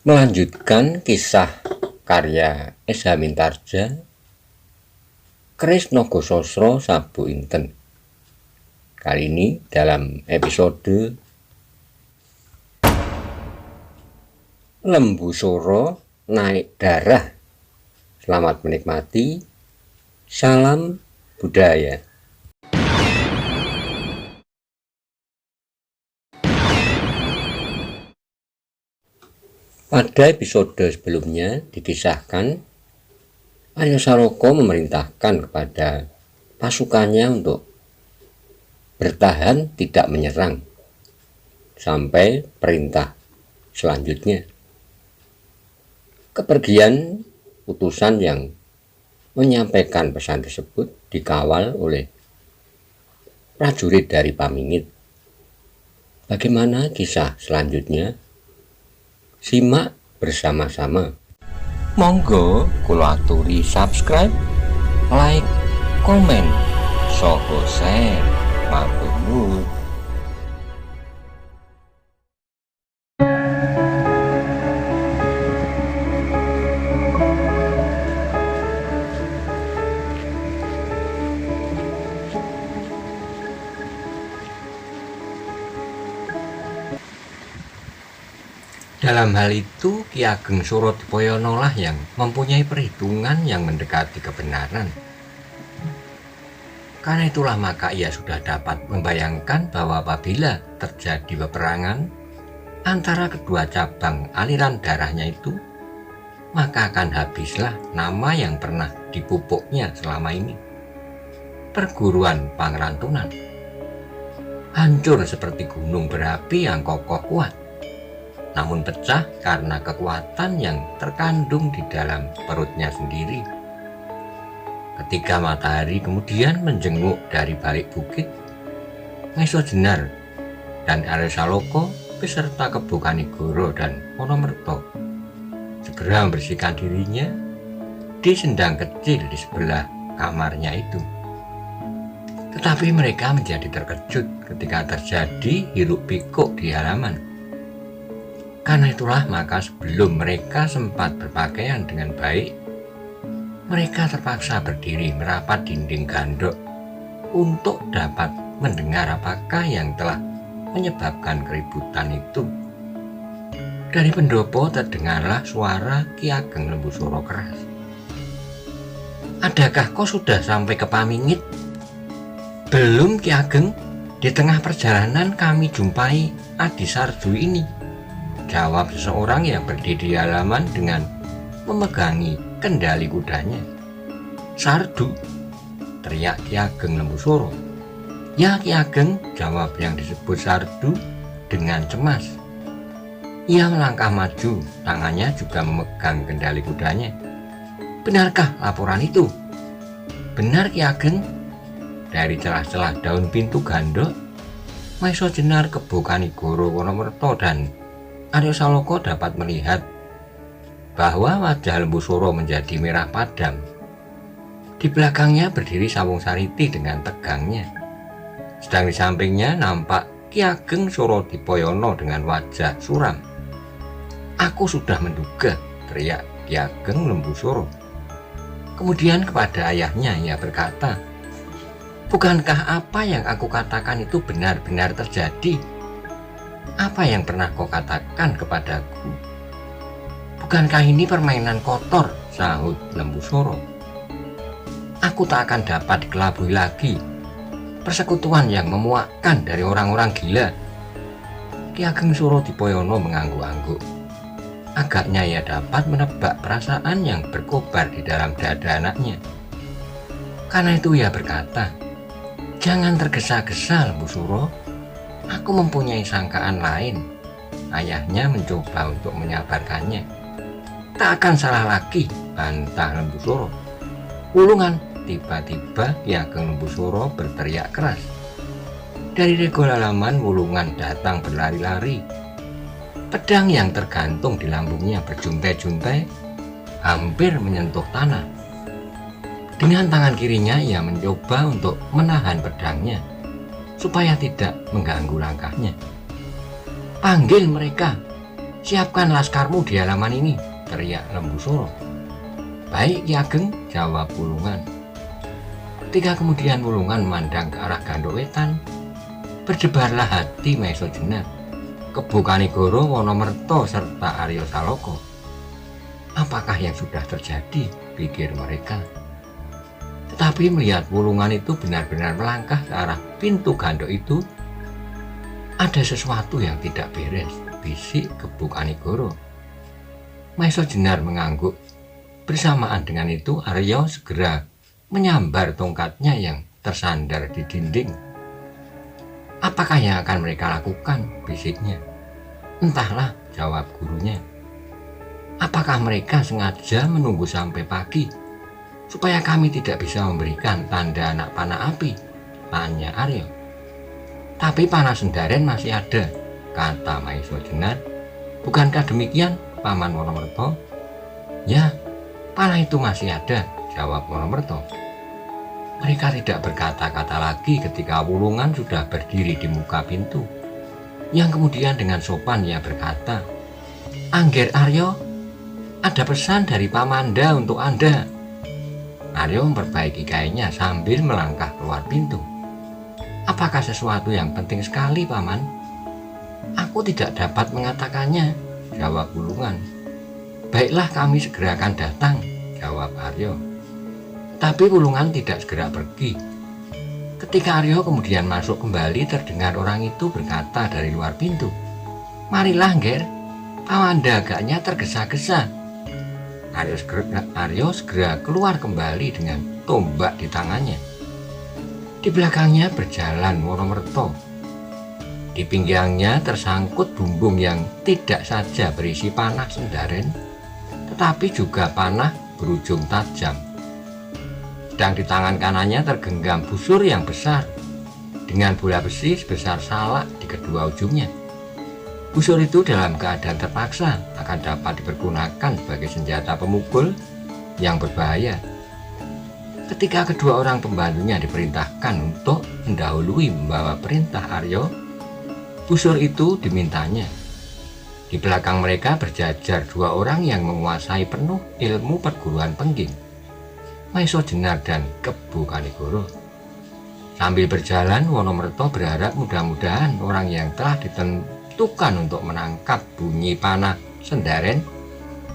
Melanjutkan kisah karya S.H. Mintardja, Keris Nogososro Sabu Inten. Kali ini dalam episode Lembu Soro Naik Darah. Selamat menikmati. Salam budaya. Pada episode sebelumnya dikisahkan Arya Saloka memerintahkan kepada pasukannya untuk bertahan, tidak menyerang sampai perintah selanjutnya. Kepergian utusan yang menyampaikan pesan tersebut dikawal oleh prajurit dari Pamingit. Bagaimana kisah selanjutnya? Simak bersama-sama. Monggo kula aturi subscribe, like, komen, soho share, matur nuwun. Dalam hal itu, Ki Ageng Surodipoyono lah yang mempunyai perhitungan yang mendekati kebenaran. Karena itulah maka ia sudah dapat membayangkan bahwa apabila terjadi peperangan antara kedua cabang aliran darahnya itu, maka akan habislah nama yang pernah dipupuknya selama ini. Perguruan Pangrantunan hancur seperti gunung berapi yang kokoh kuat, namun pecah karena kekuatan yang terkandung di dalam perutnya sendiri. Ketika matahari kemudian menjenguk dari balik bukit, Meso Jenar dan Arya Saloka beserta Kebo Kanigoro dan Wonomerto segera membersihkan dirinya di sendang kecil di sebelah kamarnya itu. Tetapi mereka menjadi terkejut ketika terjadi hiruk pikuk di halaman. Karena itulah maka sebelum mereka sempat berpakaian dengan baik, mereka terpaksa berdiri merapat dinding gandok untuk dapat mendengar apakah yang telah menyebabkan keributan itu. Dari pendopo terdengarlah suara Ki Ageng Lembu Soro keras. "Adakah kau sudah sampai ke Pamingit?" "Belum, Ki Ageng. Di tengah perjalanan kami jumpai Adi Sardu ini," jawab seseorang yang berdiri di halaman dengan memegangi kendali kudanya. "Sardu?" teriak Ki Ageng Lembu Soro. "Ya, Ki Ageng," jawab yang disebut Sardu dengan cemas. Ia melangkah maju, tangannya juga memegang kendali kudanya. "Benarkah laporan itu?" "Benar, Ki Ageng." Dari celah-celah daun pintu gandok, Meso Jenar, Kebo Kanigoro, Wonomerto dan Arya Saloka dapat melihat bahwa wajah Lembu Soro menjadi merah padam. Di belakangnya berdiri Sawung Sariti dengan tegangnya. Sedang di sampingnya nampak Ki Ageng Surodipoyono dengan wajah suram. "Aku sudah menduga," teriak Ki Ageng Lembu Soro. Kemudian kepada ayahnya ia berkata, "Bukankah apa yang aku katakan itu benar-benar terjadi? Apa yang pernah kau katakan kepadaku?" "Bukankah ini permainan kotor?" sahut Lembu Soro. "Aku tak akan dapat dikelabui lagi. Persekutuan yang memuakkan dari orang-orang gila." Ki Ageng Surodipoyono mengangguk-angguk. Agaknya ia dapat menebak perasaan yang berkobar di dalam dada anaknya. Karena itu ia berkata, "Jangan tergesa-gesa, Lembu Soro. Aku mempunyai sangkaan lain." Ayahnya mencoba untuk menyabarkannya. "Tak akan salah lagi," bantah Lembu Soro. "Ulungan!" Tiba-tiba Ki Ageng Lembu Soro berteriak keras. Dari regol halaman Wulungan datang berlari-lari. Pedang yang tergantung di lambungnya berjuntai-juntai hampir menyentuh tanah. Dengan tangan kirinya ia mencoba untuk menahan pedangnya supaya tidak mengganggu langkahnya. "Panggil mereka!" "Siapkan laskarmu di halaman ini," teriak Lembu Suro. "Baik Ki Ageng," jawab Wulungan. Ketika kemudian Wulungan memandang ke arah Gandok Wetan, berdebarlah hati Maesa Jenar, Kebo Kanigoro, Wonomerto, serta Arya Saloka. Apakah yang sudah terjadi, pikir mereka. Tetapi melihat Wulungan itu benar-benar melangkah ke arah pintu gandok itu, ada sesuatu yang tidak beres, bisik Kebo Kanigoro. Maesa Jenar mengangguk. Bersamaan dengan itu Arya segera menyambar tongkatnya yang tersandar di dinding. "Apakah yang akan mereka lakukan?" bisiknya. "Entahlah," jawab gurunya. "Apakah mereka sengaja menunggu sampai pagi supaya kami tidak bisa memberikan tanda anak panah api?" tanya Arya. "Tapi panah Sendaren masih ada," kata Maesa Jenar. "Bukankah demikian, Paman Wonomerto?" "Ya, panah itu masih ada," jawab Wonomerto. Mereka tidak berkata-kata lagi ketika Wulungan sudah berdiri di muka pintu, yang kemudian dengan sopan ia berkata, "Angger Arya, ada pesan dari Pamanda untuk Anda." Arya memperbaiki kainnya sambil melangkah keluar pintu. "Apakah sesuatu yang penting sekali, Paman?" "Aku tidak dapat mengatakannya," jawab Wulungan. "Baiklah, kami segera akan datang," jawab Arya. Tapi Wulungan tidak segera pergi. Ketika Arya kemudian masuk kembali, terdengar orang itu berkata dari luar pintu, "Marilah, Nger, Pamanda agaknya tergesa-gesa." Arya segera keluar kembali dengan tombak di tangannya. Di belakangnya berjalan Wonomerto. Di pinggangnya tersangkut bumbung yang tidak saja berisi panah Sendaren, tetapi juga panah berujung tajam. Sedang di tangan kanannya tergenggam busur yang besar dengan bola besi sebesar salak di kedua ujungnya. Busur itu dalam keadaan terpaksa akan dapat dipergunakan sebagai senjata pemukul yang berbahaya. Ketika kedua orang pembantunya diperintahkan untuk mendahului membawa perintah Arya, busur itu dimintanya. Di belakang mereka berjajar dua orang yang menguasai penuh ilmu perguruan pengging, Maesa Jenar dan Kebo Kanigoro. Sambil berjalan, Wonomerto berharap mudah-mudahan orang yang telah ditentukan untuk menangkap bunyi panah Sendaren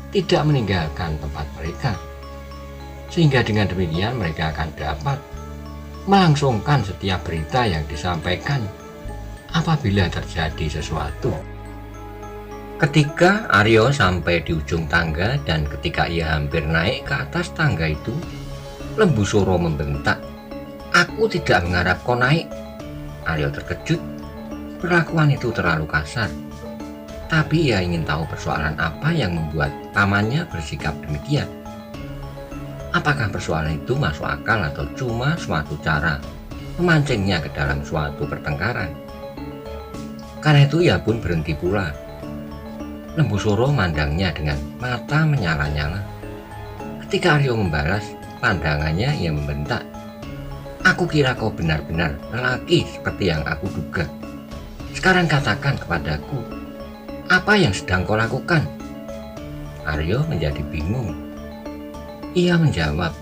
tidak meninggalkan tempat mereka, sehingga dengan demikian mereka akan dapat melangsungkan setiap berita yang disampaikan apabila terjadi sesuatu. Ketika Arya sampai di ujung tangga dan ketika ia hampir naik ke atas tangga itu, Lembu Suro membentak, "Aku tidak mengharap kau naik." Arya terkejut. Perlakuan itu terlalu kasar. Tapi ia ingin tahu persoalan apa yang membuat pamannya bersikap demikian. Apakah persoalan itu masuk akal atau cuma suatu cara memancingnya ke dalam suatu pertengkaran? Karena itu ia pun berhenti pula. Lembu Suro memandangnya dengan mata menyala-nyala. Ketika Arya membalas pandangannya, ia membentak, "Aku kira kau benar-benar lelaki seperti yang aku duga. Sekarang katakan kepadaku, apa yang sedang kau lakukan?" Arya menjadi bingung. Ia menjawab,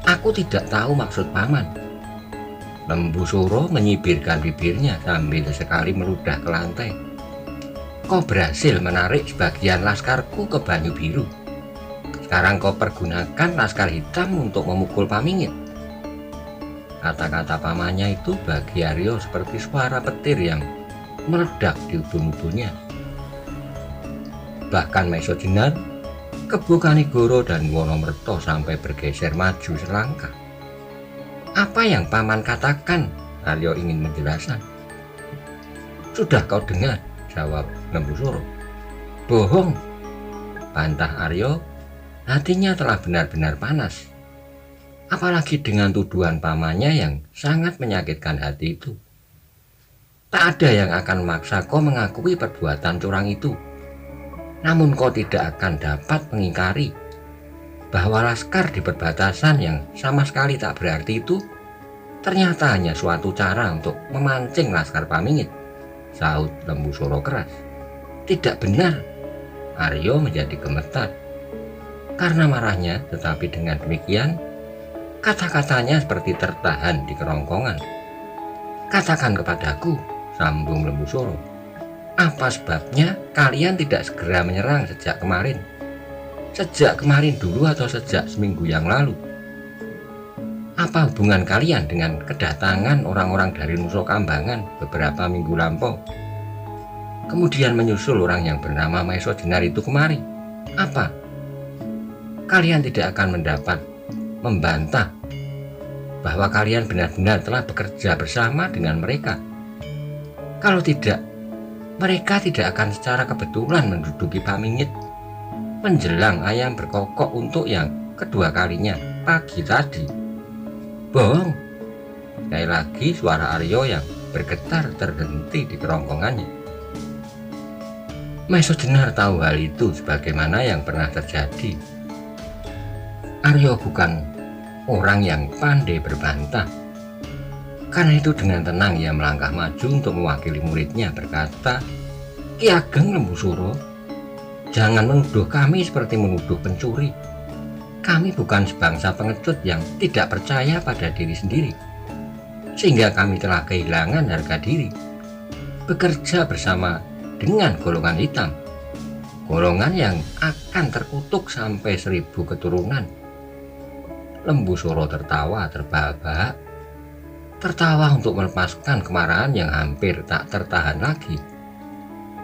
"Aku tidak tahu maksud paman." Lembu Suro menyibirkan bibirnya sambil sekali meludah ke lantai. "Kau berhasil menarik sebagian laskarku ke Banyu Biru. Sekarang kau pergunakan laskar hitam untuk memukul Pamingit." Kata-kata pamannya itu bagi Arya seperti suara petir yang meledak di ubun-ubunnya. Bahkan Maesa Jenar, Kebo Kanigoro, dan Wonomerto sampai bergeser maju selangkah. "Apa yang paman katakan?" Arya ingin menjelaskan. "Sudah kau dengar," jawab Lembu Suro. "Bohong," bantah Arya. Hatinya telah benar-benar panas, apalagi dengan tuduhan pamannya yang sangat menyakitkan hati itu. "Tak ada yang akan memaksa kau mengakui perbuatan curang itu. Namun kau tidak akan dapat mengingkari bahwa laskar di perbatasan yang sama sekali tak berarti itu ternyata hanya suatu cara untuk memancing laskar Pamingit," sahut Lembu Suro keras. "Tidak benar," Aryo menjadi gemetar karena marahnya, tetapi dengan demikian kata-katanya seperti tertahan di kerongkongan. "Katakan kepadaku," sambung Lembu Soro, "apa sebabnya kalian tidak segera menyerang sejak kemarin? Sejak kemarin dulu atau sejak seminggu yang lalu? Apa hubungan kalian dengan kedatangan orang-orang dari Nusa Kambangan beberapa minggu lampau? Kemudian menyusul orang yang bernama Maeso Jenar itu kemari. Apa? Kalian tidak akan mendapat membantah bahwa kalian benar-benar telah bekerja bersama dengan mereka. Kalau tidak, mereka tidak akan secara kebetulan menduduki Pamingit menjelang ayam berkokok untuk yang kedua kalinya pagi tadi." "Bohong!" Sekali lagi suara Aryo yang bergetar terhenti di kerongkongannya. Maeso Jenar tahu hal itu sebagaimana yang pernah terjadi. Aryo bukan orang yang pandai berbantah. Karena itu dengan tenang ia melangkah maju untuk mewakili muridnya, berkata, "Ki Ageng Lembu Soro, jangan menuduh kami seperti menuduh pencuri. Kami bukan sebangsa pengecut yang tidak percaya pada diri sendiri, sehingga kami telah kehilangan harga diri bekerja bersama dengan golongan hitam, golongan yang akan terkutuk sampai 1000 keturunan." Lembu Soro tertawa terbahak-bahak, tertawa untuk melepaskan kemarahan yang hampir tak tertahan lagi.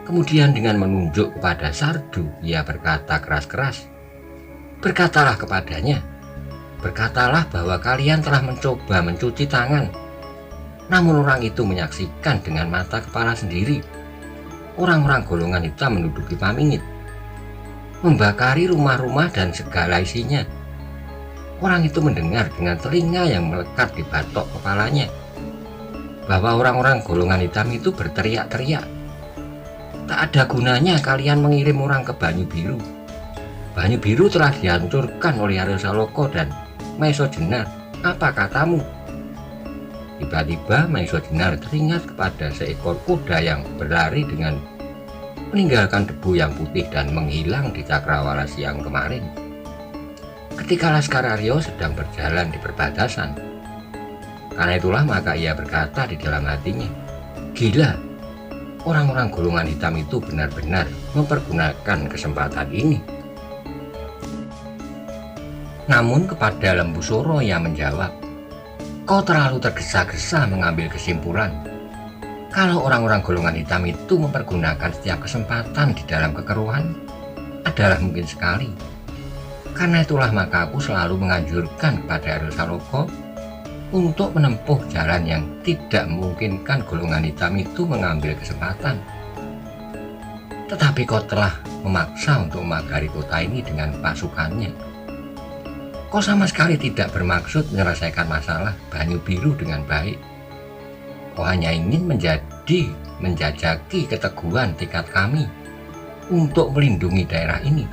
Kemudian dengan menunjuk kepada Sardu, ia berkata keras-keras, "Berkatalah kepadanya, berkatalah bahwa kalian telah mencoba mencuci tangan. Namun orang itu menyaksikan dengan mata kepala sendiri orang-orang golongan hitam menduduki Pamingit, membakari rumah-rumah dan segala isinya. Orang itu mendengar dengan telinga yang melekat di batok kepalanya bahwa orang-orang golongan hitam itu berteriak-teriak, 'Tak ada gunanya kalian mengirim orang ke Banyu Biru. Banyu Biru telah dihancurkan oleh Aryo Saloka dan Maeso Jenar. Apa katamu?' Tiba-tiba Maeso Jenar teringat kepada seekor kuda yang berlari dengan meninggalkan debu yang putih dan menghilang di Cakrawala siang kemarin, ketika Laskar Aryo sedang berjalan di perbatasan. Karena itulah maka ia berkata di dalam hatinya, 'Gila, orang-orang golongan hitam itu benar-benar mempergunakan kesempatan ini.' Namun kepada Lembu Soro ia menjawab, 'Kau terlalu tergesa-gesa mengambil kesimpulan. Kalau orang-orang golongan hitam itu mempergunakan setiap kesempatan di dalam kekeruhan, adalah mungkin sekali. Karena itulah maka aku selalu menganjurkan kepada Aryo Saloka untuk menempuh jalan yang tidak memungkinkan golongan hitam itu mengambil kesempatan. Tetapi kau telah memaksa untuk memagari kota ini dengan pasukannya. Kau sama sekali tidak bermaksud menyelesaikan masalah Banyu Biru dengan baik. Kau hanya ingin menjajaki keteguhan tekad kami untuk melindungi daerah ini.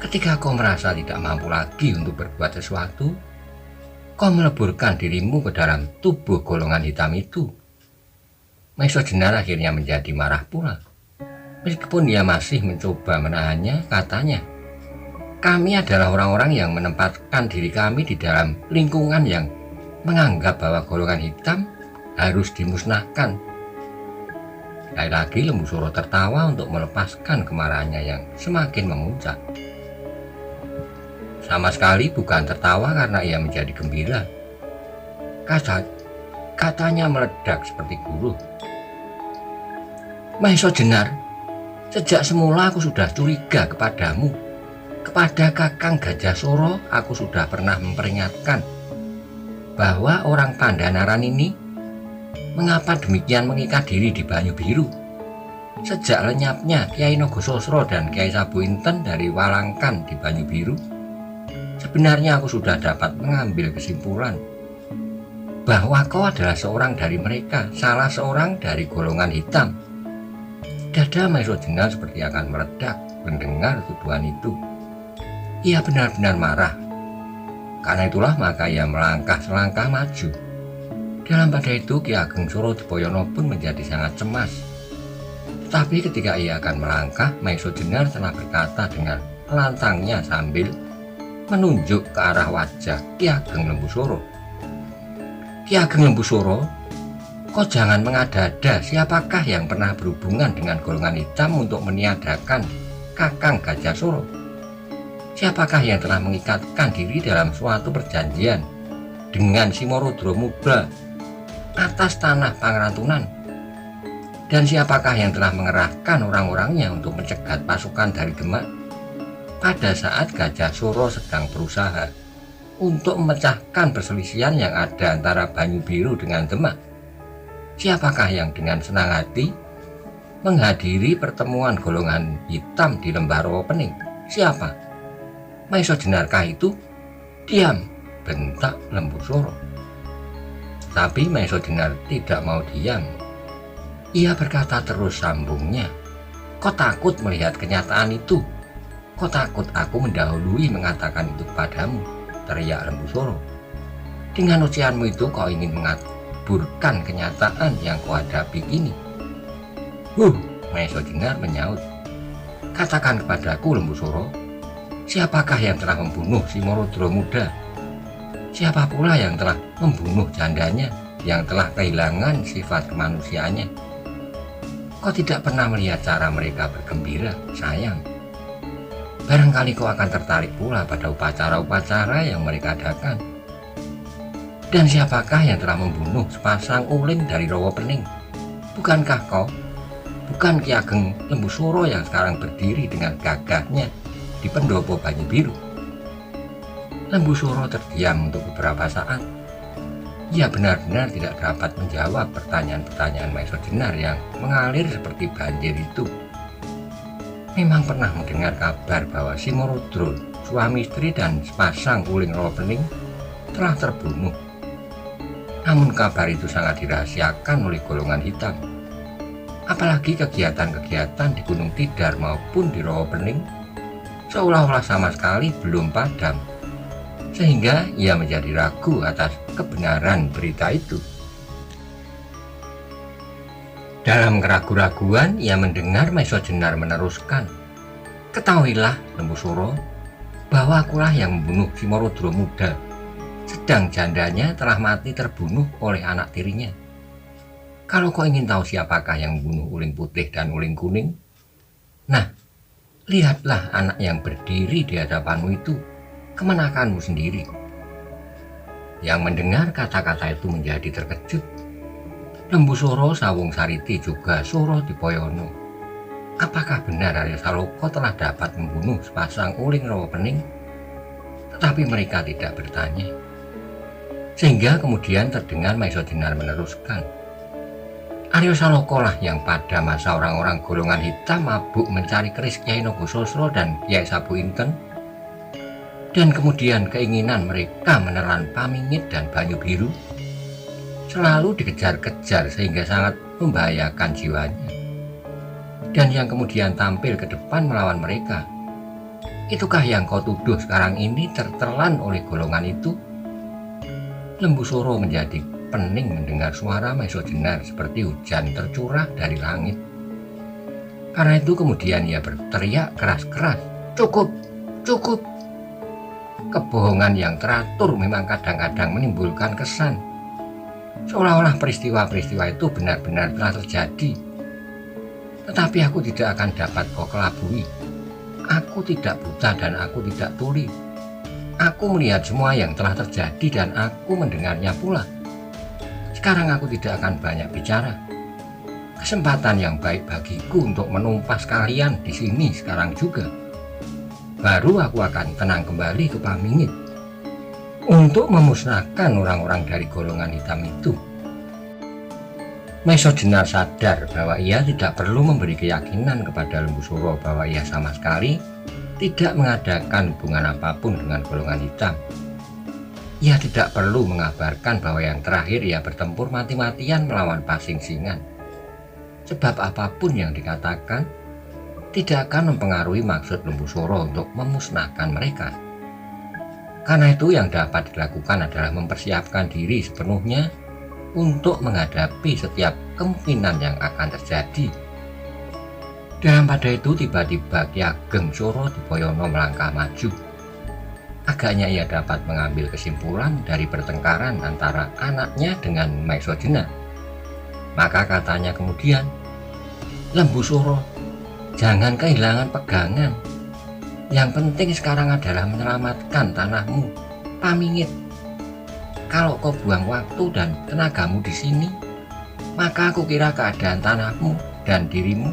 Ketika kau merasa tidak mampu lagi untuk berbuat sesuatu, kau meleburkan dirimu ke dalam tubuh golongan hitam itu." Maeso Jenar akhirnya menjadi marah pula. Meskipun dia masih mencoba menahannya, katanya, "Kami adalah orang-orang yang menempatkan diri kami di dalam lingkungan yang menganggap bahwa golongan hitam harus dimusnahkan." Sekali lagi Lembu Soro tertawa untuk melepaskan kemarahannya yang semakin memuncak. Sama sekali bukan tertawa karena ia menjadi gembira. Katanya meledak seperti guru, "Maeso Jenar, sejak semula aku sudah curiga kepadamu. Kepada Kakang Gajah Soro aku sudah pernah memperingatkan bahwa orang Pandanaran ini mengapa demikian mengikat diri di Banyu Biru. Sejak lenyapnya Kiai Nogososro dan Kiai Sabu Inten dari Walangkan di Banyu Biru, sebenarnya aku sudah dapat mengambil kesimpulan bahwa kau adalah seorang dari mereka, salah seorang dari golongan hitam." Dada Maeso Jenar seperti akan meledak mendengar tuduhan itu. Ia benar-benar marah. Karena itulah maka ia melangkah selangkah maju. Dalam pada itu Ki Ageng Suro Dipoyono pun menjadi sangat cemas. Tetapi ketika ia akan melangkah, Maeso Jenar telah berkata dengan lantangnya sambil menunjuk ke arah wajah Ki Ageng Lembusuro. Ki Ageng Lembusuro, kau jangan mengada-ada siapakah yang pernah berhubungan dengan golongan hitam untuk meniadakan Kakang Gajah Suro. Siapakah yang telah mengikatkan diri dalam suatu perjanjian dengan Simorodro Muda atas tanah Pangerantunan? Dan siapakah yang telah mengerahkan orang-orangnya untuk mencegat pasukan dari Demak pada saat Gajah Suro sedang berusaha untuk memecahkan perselisihan yang ada antara Banyu Biru dengan Demak? Siapakah yang dengan senang hati menghadiri pertemuan golongan hitam di Lembah Rawa Pening? Siapa? Maeso Jenarkah itu? Diam, bentak Lembusuro. Tapi Maeso Jenar tidak mau diam. Ia berkata terus, sambungnya, kau takut melihat kenyataan itu? Kau takut aku mendahului mengatakan itu padamu? Teriak Lembusuro. Dengan ucapanmu itu kau ingin mengaburkan kenyataan yang kau hadapi ini. Maeso Jenar menyaut. Katakan kepadaku, Lembusuro, siapakah yang telah membunuh Simorodro Muda? Siapa pula yang telah membunuh jandanya yang telah kehilangan sifat kemanusiaannya? Kau tidak pernah melihat cara mereka bergembira, sayang. Barangkali kau akan tertarik pula pada upacara-upacara yang mereka adakan. Dan siapakah yang telah membunuh sepasang uling dari Rawa Pening? Bukankah kau? Bukan Ki Ageng Lembusuro yang sekarang berdiri dengan gagahnya di pendopo Banyu Biru? Lembusuro terdiam untuk beberapa saat. Ia benar-benar tidak dapat menjawab pertanyaan-pertanyaan Maeso Jenar yang mengalir seperti banjir itu. Memang pernah mendengar kabar bahwa Simorodro, suami istri dan sepasang uling Rawa Pening telah terbunuh. Namun kabar itu sangat dirahasiakan oleh golongan hitam. Apalagi kegiatan-kegiatan di Gunung Tidar maupun di Rawa Pening seolah-olah sama sekali belum padam, sehingga ia menjadi ragu atas kebenaran berita itu. Dalam keraguan-raguan ia mendengar Maeso Jenar meneruskan, ketahuilah Lembusuro, bahwa akulah yang membunuh Simorodro Muda, sedang jandanya telah mati terbunuh oleh anak tirinya. Kalau kau ingin tahu siapakah yang membunuh uling putih dan uling kuning, nah, lihatlah anak yang berdiri di hadapanmu itu, kemenakanmu sendiri. Yang mendengar kata-kata itu menjadi terkejut. Lembusuro Sawung Sariti juga Suro Dipoyono. Apakah benar Arya Saloka telah dapat membunuh sepasang uling Rawa Pening? Tetapi mereka tidak bertanya. Sehingga kemudian terdengar Maeso Jenar meneruskan, Arya Saloka lah yang pada masa orang-orang golongan hitam mabuk mencari keris Kyai Nogososro dan Kyai Sabu Inten, dan kemudian keinginan mereka menelan Pamingit dan Banyu Biru selalu dikejar-kejar sehingga sangat membahayakan jiwanya, dan yang kemudian tampil ke depan melawan mereka. Itukah yang kau tuduh sekarang ini tertelan oleh golongan itu? Lembusuro menjadi pening mendengar suara Maeso Jenar seperti hujan tercurah dari langit. Karena itu kemudian ia berteriak keras-keras, cukup, cukup. Kebohongan yang teratur memang kadang-kadang menimbulkan kesan seolah-olah peristiwa-peristiwa itu benar-benar telah terjadi. Tetapi aku tidak akan dapat kau kelabui. Aku tidak buta dan aku tidak tuli. Aku melihat semua yang telah terjadi dan aku mendengarnya pula. Sekarang aku tidak akan banyak bicara. Kesempatan yang baik bagiku untuk menumpas kalian di sini sekarang juga. Baru aku akan tenang kembali ke Pamingit untuk memusnahkan orang-orang dari golongan hitam itu. Maeso Jenar sadar bahwa ia tidak perlu memberi keyakinan kepada Lembusuro bahwa ia sama sekali tidak mengadakan hubungan apapun dengan golongan hitam. Ia tidak perlu mengabarkan bahwa yang terakhir ia bertempur mati-matian melawan Pasingsingan. Sebab apapun yang dikatakan tidak akan mempengaruhi maksud Lembusuro untuk memusnahkan mereka. Karena itu yang dapat dilakukan adalah mempersiapkan diri sepenuhnya untuk menghadapi setiap kemungkinan yang akan terjadi. Dalam pada itu tiba-tiba Ki Ageng Suro Dipoyono melangkah maju. Agaknya ia dapat mengambil kesimpulan dari pertengkaran antara anaknya dengan Maisojena. Maka katanya kemudian, "Lembu Suro, jangan kehilangan pegangan. Yang penting sekarang adalah menyelamatkan tanahmu. Pamingit. Kalau kau buang waktu dan tenagamu di sini, maka aku kira keadaan tanahmu dan dirimu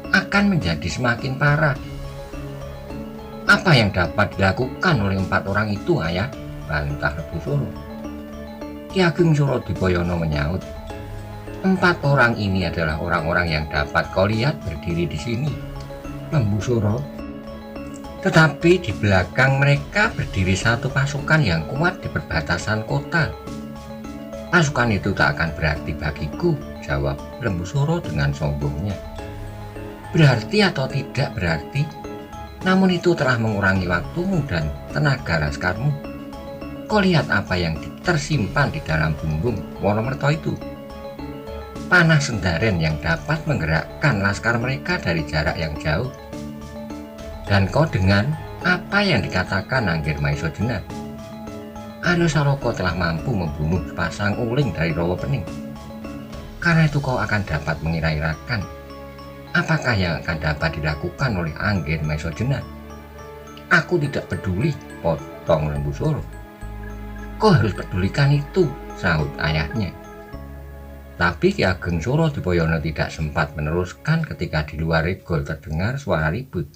akan menjadi semakin parah." "Apa yang dapat dilakukan oleh 4 orang itu, Ayah?" bantah Lembu Suro. Ki Ageng Suro Dipoyono menyaut, "4 orang ini adalah orang-orang yang dapat kau lihat berdiri di sini, Lembu Suro. Tetapi di belakang mereka berdiri satu pasukan yang kuat di perbatasan kota. Pasukan itu tak akan berarti bagiku," jawab Lembu Suro dengan sombongnya. "Berarti atau tidak berarti, namun itu telah mengurangi waktumu dan tenaga laskarmu. Kau lihat apa yang tersimpan di dalam bumbung Wonomerto itu. Panah Sendaren yang dapat menggerakkan laskar mereka dari jarak yang jauh. Dan kau dengan apa yang dikatakan Angger Maisojena. Aryo Saloka telah mampu membunuh sepasang uling dari Rawa Pening. Karena itu kau akan dapat mengira-irakan apakah yang akan dapat dilakukan oleh Angger Maisojena." "Aku tidak peduli," potong Lembu Suro. "Kau harus pedulikan itu," sahut ayahnya. Tapi Ki Ageng Suro Dipoyono tidak sempat meneruskan ketika di luar regol terdengar suara ribut.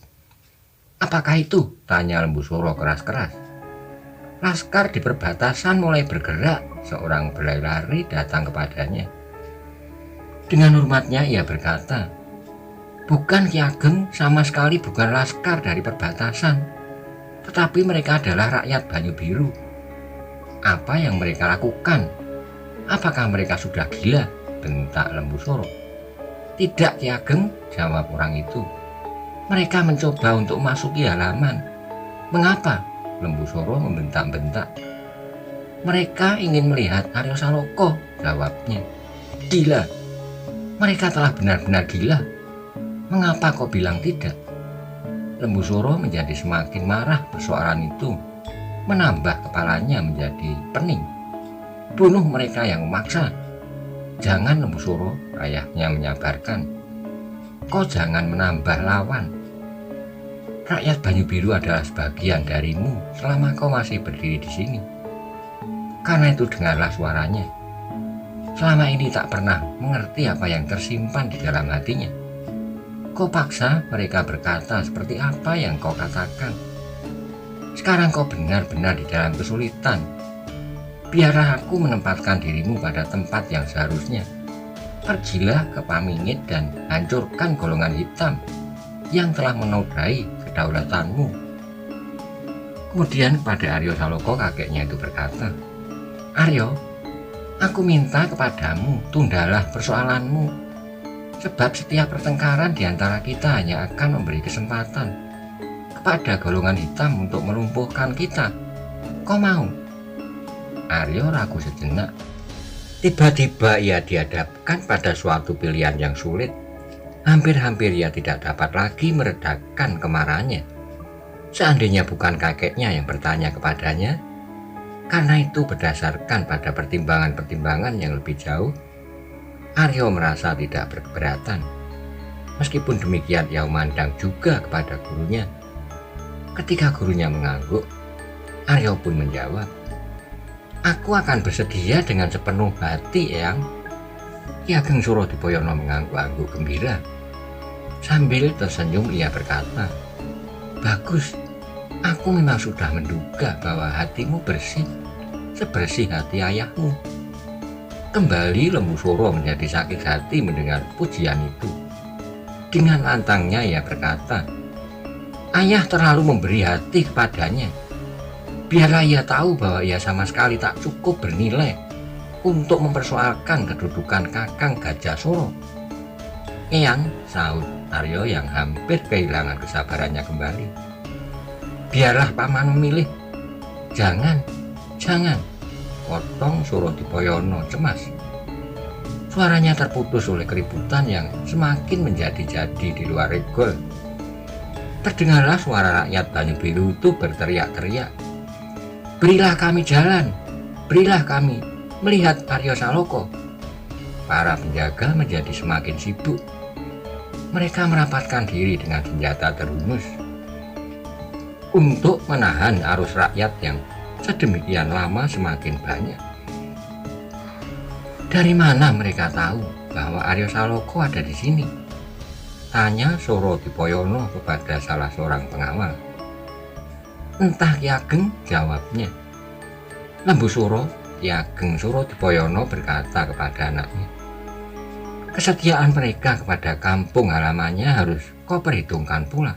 "Apakah itu?" tanya Lembu Suro keras-keras. "Laskar di perbatasan mulai bergerak," seorang berlari-lari datang kepadanya. Dengan hormatnya ia berkata, "Bukan Ki Ageng, sama sekali bukan laskar dari perbatasan, tetapi mereka adalah rakyat Banyu Biru. Apa yang mereka lakukan? Apakah mereka sudah gila?" bentak Lembu Suro. "Tidak Ki Ageng," jawab orang itu. "Mereka mencoba untuk masuki halaman." "Mengapa?" Lembu Suro membentak-bentak. "Mereka ingin melihat Aryo Saloka," jawabnya. "Gila. Mereka telah benar-benar gila. Mengapa kau bilang tidak?" Lembu Suro menjadi semakin marah persoalan itu, menambah kepalanya menjadi pening. "Bunuh mereka yang memaksa." "Jangan Lembu Suro," ayahnya menyabarkan. "Kau jangan menambah lawan. Rakyat Banyu Biru adalah sebagian darimu selama kau masih berdiri di sini. Karena itu dengarlah suaranya. Selama ini tak pernah mengerti apa yang tersimpan di dalam hatinya. Kau paksa mereka berkata seperti apa yang kau katakan. Sekarang kau benar-benar di dalam kesulitan. Biarlah aku menempatkan dirimu pada tempat yang seharusnya. Pergilah ke Pamingit dan hancurkan golongan hitam yang telah menodai kedaulatanmu." Kemudian kepada Aryo Saloka kakeknya itu berkata, "Aryo, aku minta kepadamu, tundalah persoalanmu. Sebab setiap pertengkaran di antara kita hanya akan memberi kesempatan kepada golongan hitam untuk melumpuhkan kita. Kau mau?" Aryo ragu sejenak. Tiba-tiba ia dihadapkan pada suatu pilihan yang sulit. Hampir-hampir ia tidak dapat lagi meredakan kemarahannya. Seandainya bukan kakeknya yang bertanya kepadanya, karena itu berdasarkan pada pertimbangan-pertimbangan yang lebih jauh, Aryo merasa tidak berkeberatan. Meskipun demikian ia memandang juga kepada gurunya. Ketika gurunya mengangguk, Aryo pun menjawab, "Aku akan bersedia dengan sepenuh hati, Eyang." Ki Ageng Suro Dipoyono mengangguk-angguk gembira. Sambil tersenyum ia berkata, "Bagus, aku memang sudah menduga bahwa hatimu bersih, sebersih hati ayahmu." Kembali Lembu Suro menjadi sakit hati mendengar pujian itu. Dengan lantangnya ia berkata, "Ayah terlalu memberi hati kepadanya. Biarlah ia tahu bahwa ia sama sekali tak cukup bernilai untuk mempersoalkan kedudukan Kakang Gajah Suro." "Eyang," sahut Aryo yang hampir kehilangan kesabarannya kembali, "biarlah paman memilih." "Jangan, jangan," potong Suro Dipoyono cemas. Suaranya terputus oleh keributan yang semakin menjadi-jadi di luar regol. Terdengarlah suara rakyat Banyu Biru itu berteriak-teriak, "Berilah kami jalan, berilah kami melihat Aryo Saloko." Para penjaga menjadi semakin sibuk. Mereka merapatkan diri dengan senjata terhunus untuk menahan arus rakyat yang sedemikian lama semakin banyak. Dari mana mereka tahu bahwa Aryo Saloko ada di sini? Tanya Suro Dipoyono kepada salah seorang pengawal. Entah Ki Ageng, jawabnya. Lembu Suro, Ki Ageng Suro Dipoyono berkata kepada anaknya, kesetiaan mereka kepada kampung halamannya harus kau perhitungkan pula.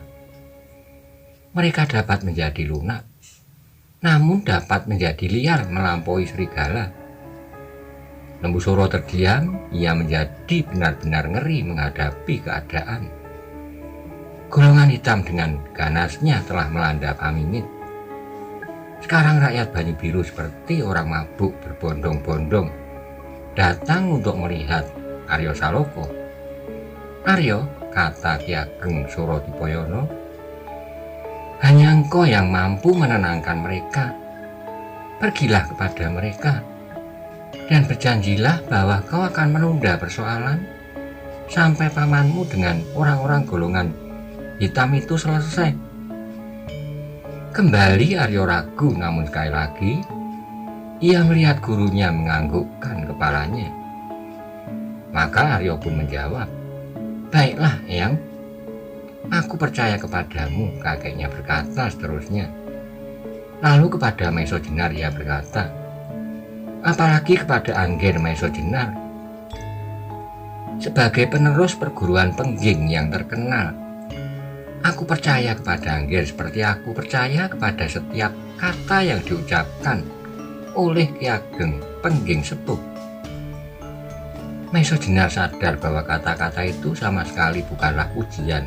Mereka dapat menjadi lunak, namun dapat menjadi liar melampaui serigala. Lembu Suro terdiam, ia menjadi benar-benar ngeri menghadapi keadaan. Golongan hitam dengan ganasnya telah melanda Pamingit. Sekarang rakyat Banyu Biru seperti orang mabuk berbondong-bondong datang untuk melihat Aryo Saloko. "Aryo," kata Ki Ageng Suro Dipoyono, "hanya engkau yang mampu menenangkan mereka. Pergilah kepada mereka dan berjanjilah bahwa kau akan menunda persoalan sampai pamanmu dengan orang-orang golongan hitam itu selesai." Kembali Aryo ragu, namun sekali lagi ia melihat gurunya menganggukkan kepalanya. Maka Aryo pun menjawab, "Baiklah, Eyang. Aku percaya kepadamu," kakeknya berkata seterusnya. Lalu kepada Maiso Jenar ia berkata, "Apalagi kepada Angger Maiso Jenar. Sebagai penerus perguruan Pengging yang terkenal, aku percaya kepada Angger seperti aku percaya kepada setiap kata yang diucapkan oleh Ki Ageng Pengging Sepuh." Maiso Jenar sadar bahwa kata-kata itu sama sekali bukanlah pujian.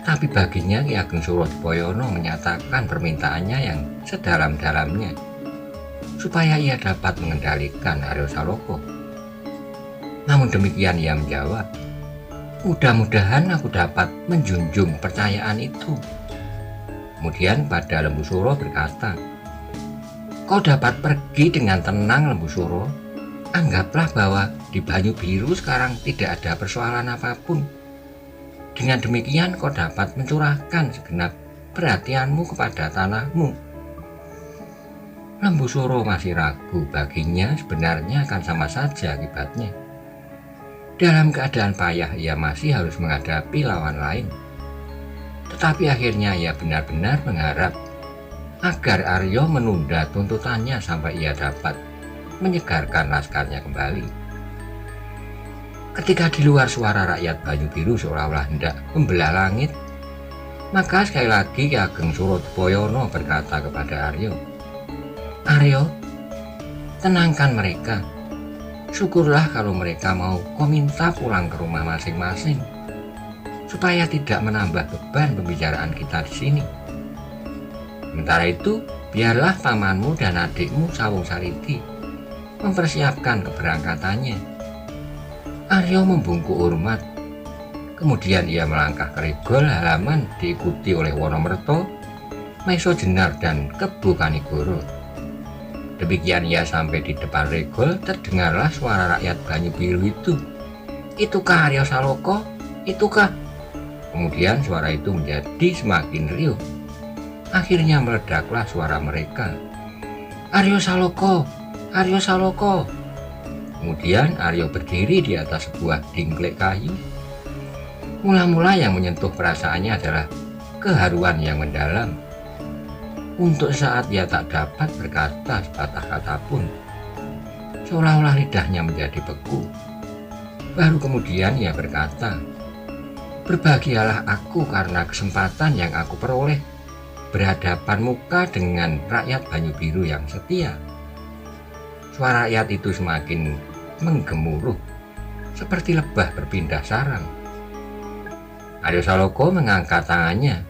Tapi baginya Ki Ageng Suro Dipoyono menyatakan permintaannya yang sedalam-dalamnya supaya ia dapat mengendalikan Aryo Saloko. Namun demikian ia menjawab, "Mudah-mudahan aku dapat menjunjung kepercayaan itu." Kemudian pada Lembu Suro berkata, "Kau dapat pergi dengan tenang, Lembu Suro. Anggaplah bahwa di Banyu Biru sekarang tidak ada persoalan apapun. Dengan demikian kau dapat mencurahkan segenap perhatianmu kepada tanahmu." Lembu Suro masih ragu, baginya sebenarnya akan sama saja akibatnya. Dalam keadaan payah ia masih harus menghadapi lawan lain. Tetapi akhirnya ia benar-benar mengharap agar Aryo menunda tuntutannya sampai ia dapat menyegarkan laskarnya kembali. Ketika di luar suara rakyat Banyu Biru seolah-olah hendak membelah langit, maka sekali lagi Ki Ageng Suro Dipoyono berkata kepada Aryo, "Aryo, tenangkan mereka. Syukurlah kalau mereka mau kau minta pulang ke rumah masing-masing, supaya tidak menambah beban pembicaraan kita di sini. Sementara itu, biarlah pamanmu dan adikmu Sawung Sariti mempersiapkan keberangkatannya." Aryo membungkuk hormat. Kemudian ia melangkah ke regol halaman diikuti oleh Wonomerto, Maiso Jenar dan Kebo Kanigoro. Demikian ia sampai di depan regol, terdengarlah suara rakyat Banyu Biru itu. "Itukah Aryo Saloko? Itukah?" Kemudian suara itu menjadi semakin riuh. Akhirnya meledaklah suara mereka, "Aryo Saloko! Aryo Saloko!" Kemudian Aryo berdiri di atas sebuah dingklek kayu. Mula-mula yang menyentuh perasaannya adalah keharuan yang mendalam. Untuk saat ia tak dapat berkata sepatah kata pun, seolah-olah lidahnya menjadi beku. Baru kemudian ia berkata, "Berbahagialah aku karena kesempatan yang aku peroleh berhadapan muka dengan rakyat Banyu Biru yang setia." Suara rakyat itu semakin menggemuruh, seperti lebah berpindah sarang. Aryo Saloko mengangkat tangannya.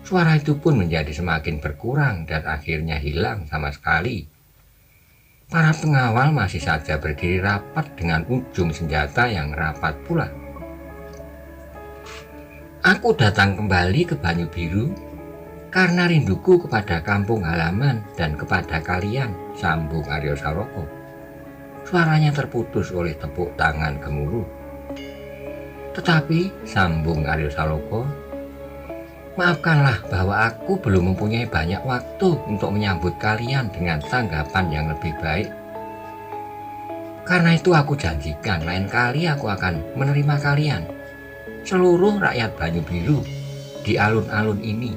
Suara itu pun menjadi semakin berkurang dan akhirnya hilang sama sekali. Para pengawal masih saja berdiri rapat dengan ujung senjata yang rapat pula. Aku datang kembali ke Banyu Biru karena rinduku kepada kampung halaman dan kepada kalian, sambung Aryo Saloka. Suaranya terputus oleh tepuk tangan gemuruh. Tetapi, sambung Aryo Saloka, maafkanlah bahwa aku belum mempunyai banyak waktu untuk menyambut kalian dengan tanggapan yang lebih baik. Karena itu aku janjikan lain kali aku akan menerima kalian, seluruh rakyat Banyu Biru, di alun-alun ini.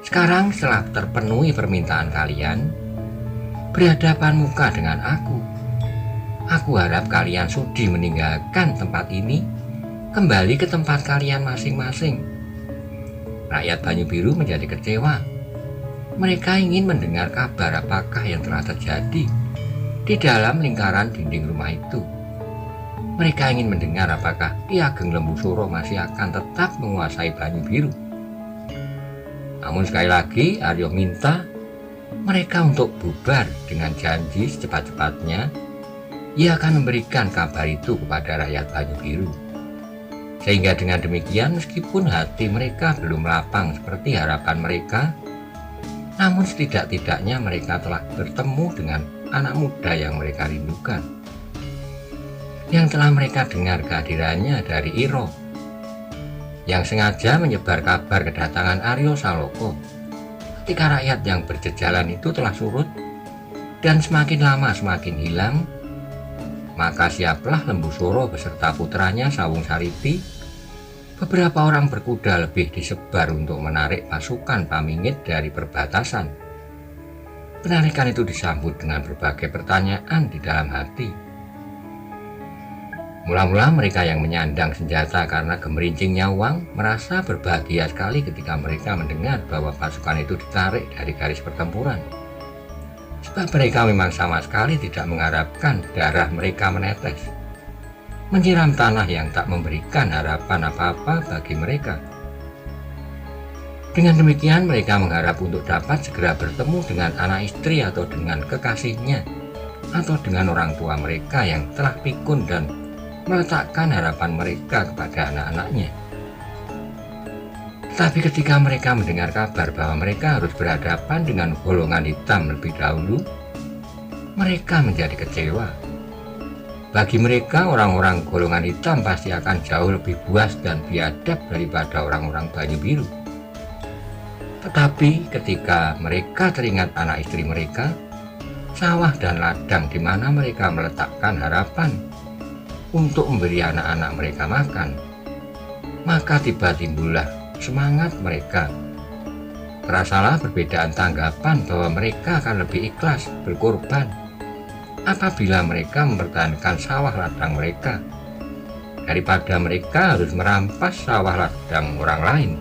Sekarang setelah terpenuhi permintaan kalian, berhadapan muka dengan aku harap kalian sudi meninggalkan tempat ini, kembali ke tempat kalian masing-masing. Rakyat Banyu Biru menjadi kecewa. Mereka ingin mendengar kabar apakah yang telah terjadi di dalam lingkaran dinding rumah itu. Mereka ingin mendengar apakah Ki Ageng Lembu Suro masih akan tetap menguasai Banyu Biru. Namun sekali lagi Aryo minta mereka untuk bubar dengan janji secepat-cepatnya ia akan memberikan kabar itu kepada rakyat Banyu Biru. Sehingga dengan demikian meskipun hati mereka belum lapang seperti harapan mereka, namun setidak-tidaknya mereka telah bertemu dengan anak muda yang mereka rindukan, yang telah mereka dengar kehadirannya dari Iro, yang sengaja menyebar kabar kedatangan Aryo Saloka ketika rakyat yang berjejalan itu telah surut dan semakin lama semakin hilang. Maka siaplah Lembu Suro beserta putranya Sawung Sariti. Beberapa orang berkuda lebih disebar untuk menarik pasukan Pamingit dari perbatasan. Penarikan itu disambut dengan berbagai pertanyaan di dalam hati. Mula-mula mereka yang menyandang senjata karena gemerincing nyawang merasa berbahagia sekali ketika mereka mendengar bahwa pasukan itu ditarik dari garis pertempuran. Sebab mereka memang sama sekali tidak mengharapkan darah mereka menetes, menyiram tanah yang tak memberikan harapan apa-apa bagi mereka. Dengan demikian mereka mengharap untuk dapat segera bertemu dengan anak istri atau dengan kekasihnya, atau dengan orang tua mereka yang telah pikun dan meletakkan harapan mereka kepada anak-anaknya. Tapi ketika mereka mendengar kabar bahwa mereka harus berhadapan dengan golongan hitam lebih dahulu, mereka menjadi kecewa. Bagi mereka, orang-orang golongan hitam pasti akan jauh lebih buas dan biadab daripada orang-orang Banyu Biru. Tetapi ketika mereka teringat anak istri mereka, sawah dan ladang di mana mereka meletakkan harapan untuk memberi anak-anak mereka makan, maka tiba-tibalah semangat mereka. Terasalah perbedaan tanggapan bahwa mereka akan lebih ikhlas berkorban apabila mereka mempertahankan sawah ladang mereka daripada mereka harus merampas sawah ladang orang lain.